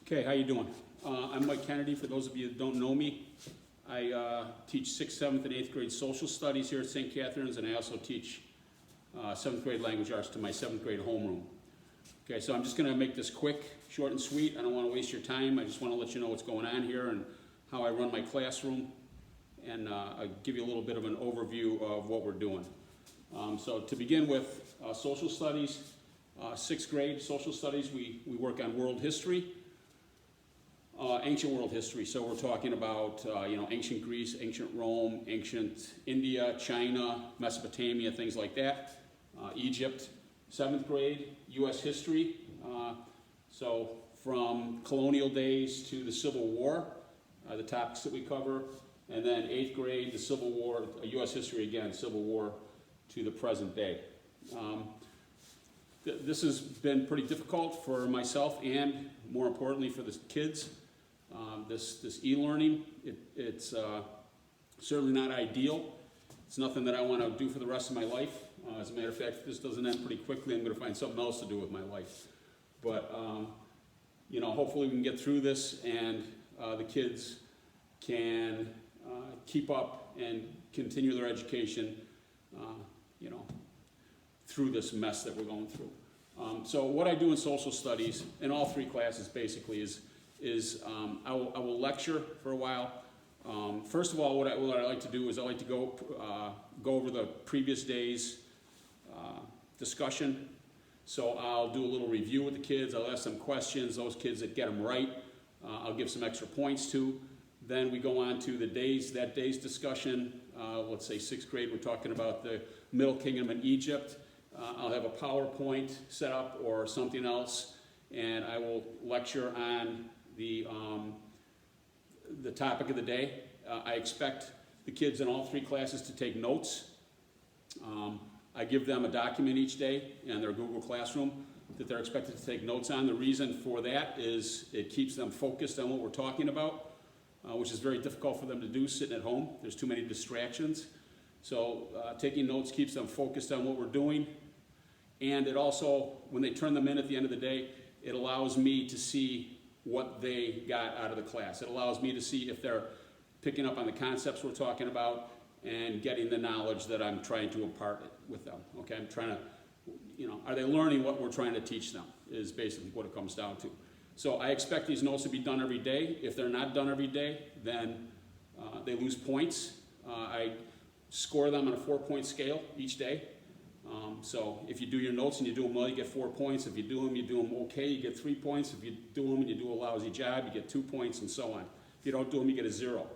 Okay, how you doing? I'm Mike Kennedy. For those of you that don't know me, I teach 6th, 7th, and 8th grade social studies here at St. Catherine's, and I also teach 7th grade language arts to my 7th grade homeroom. Okay, so I'm just going to make this quick, short and sweet. I don't want to waste your time. I just want to let you know what's going on here and how I run my classroom, and I'll give you a little bit of an overview of what we're doing. So to begin with, social studies, 6th grade social studies, we work on world history. Ancient world history, so we're talking about ancient Greece, ancient Rome, ancient India, China, Mesopotamia, things like that. Egypt. 7th grade, U.S. history, so from colonial days to the Civil War, the topics that we cover, and then 8th grade, the Civil War, U.S. history again, Civil War to the present day. This has been pretty difficult for myself and, more importantly, for the kids. This e-learning, it's certainly not ideal. It's nothing that I want to do for the rest of my life. As a matter of fact, if this doesn't end pretty quickly, I'm going to find something else to do with my life. But, hopefully we can get through this and the kids can keep up and continue their education, through this mess that we're going through. So what I do in social studies, in all three classes basically, is I will lecture for a while. First of all, what I like to do is I like to go over the previous day's discussion. So I'll do a little review with the kids. I'll ask them questions. Those kids that get them right, I'll give some extra points to. Then we go on to that day's discussion. Let's say 6th grade, we're talking about the Middle Kingdom and Egypt. I'll have a PowerPoint set up or something else, and I will lecture on the topic of the day. I expect the kids in all three classes to take notes. I give them a document each day in their Google Classroom that they're expected to take notes on. The reason for that is it keeps them focused on what we're talking about, which is very difficult for them to do sitting at home. There's too many distractions. So taking notes keeps them focused on what we're doing. And it also, when they turn them in at the end of the day, it allows me to see what they got out of the class. It allows me to see if they're picking up on the concepts we're talking about and getting the knowledge that I'm trying to impart with them. Okay, I'm trying to, are they learning what we're trying to teach them is basically what it comes down to. So I expect these notes to be done every day. If they're not done every day, then they lose points. I score them on a 4-point scale each day. So if you do your notes and you do them well, you get 4 points. If you do them okay, you get 3 points. If you do them and you do a lousy job, you get 2 points, and so on. If you don't do them, you get a 0.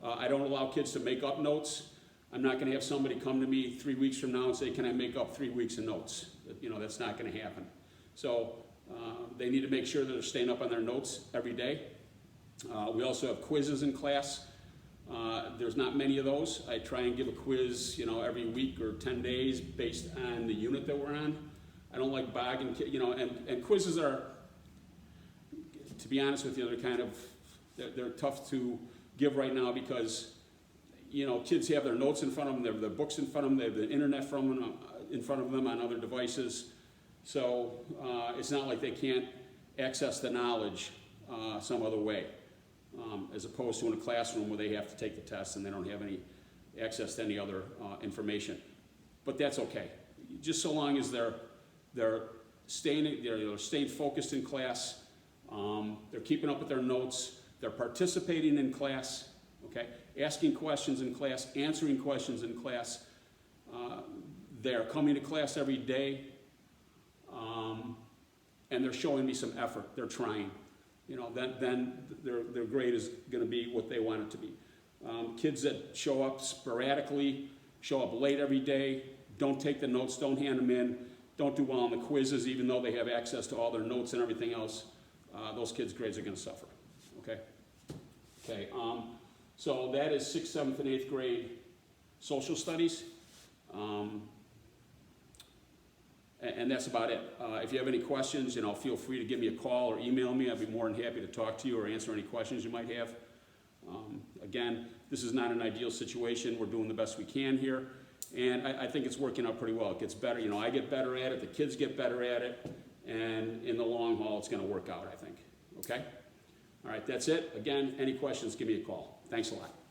I don't allow kids to make up notes. I'm not going to have somebody come to me 3 weeks from now and say, can I make up 3 weeks of notes? That's not going to happen. So they need to make sure that they're staying up on their notes every day. We also have quizzes in class. There's not many of those. I try and give a quiz, every week or 10 days based on the unit that we're on. I don't like bogging, and quizzes are, to be honest with you, they're tough to give right now because, kids have their notes in front of them, they have their books in front of them, they have the internet in front of them on other devices. So it's not like they can't access the knowledge some other way. As opposed to in a classroom where they have to take the test and they don't have any access to any other information. But that's okay. Just so long as they're staying focused in class, they're keeping up with their notes, they're participating in class, okay? Asking questions in class, answering questions in class. They're coming to class every day, and they're showing me some effort. They're trying. Then their grade is going to be what they want it to be. Kids that show up sporadically, show up late every day, don't take the notes, don't hand them in, don't do well on the quizzes, even though they have access to all their notes and everything else, those kids' grades are going to suffer. Okay. So that is 6th, 7th, and 8th grade social studies. And that's about it. If you have any questions, feel free to give me a call or email me. I'd be more than happy to talk to you or answer any questions you might have. Again, this is not an ideal situation. We're doing the best we can here. And I think it's working out pretty well. It gets better. I get better at it. The kids get better at it. And in the long haul, it's going to work out, I think. Okay? All right, that's it. Again, any questions, give me a call. Thanks a lot.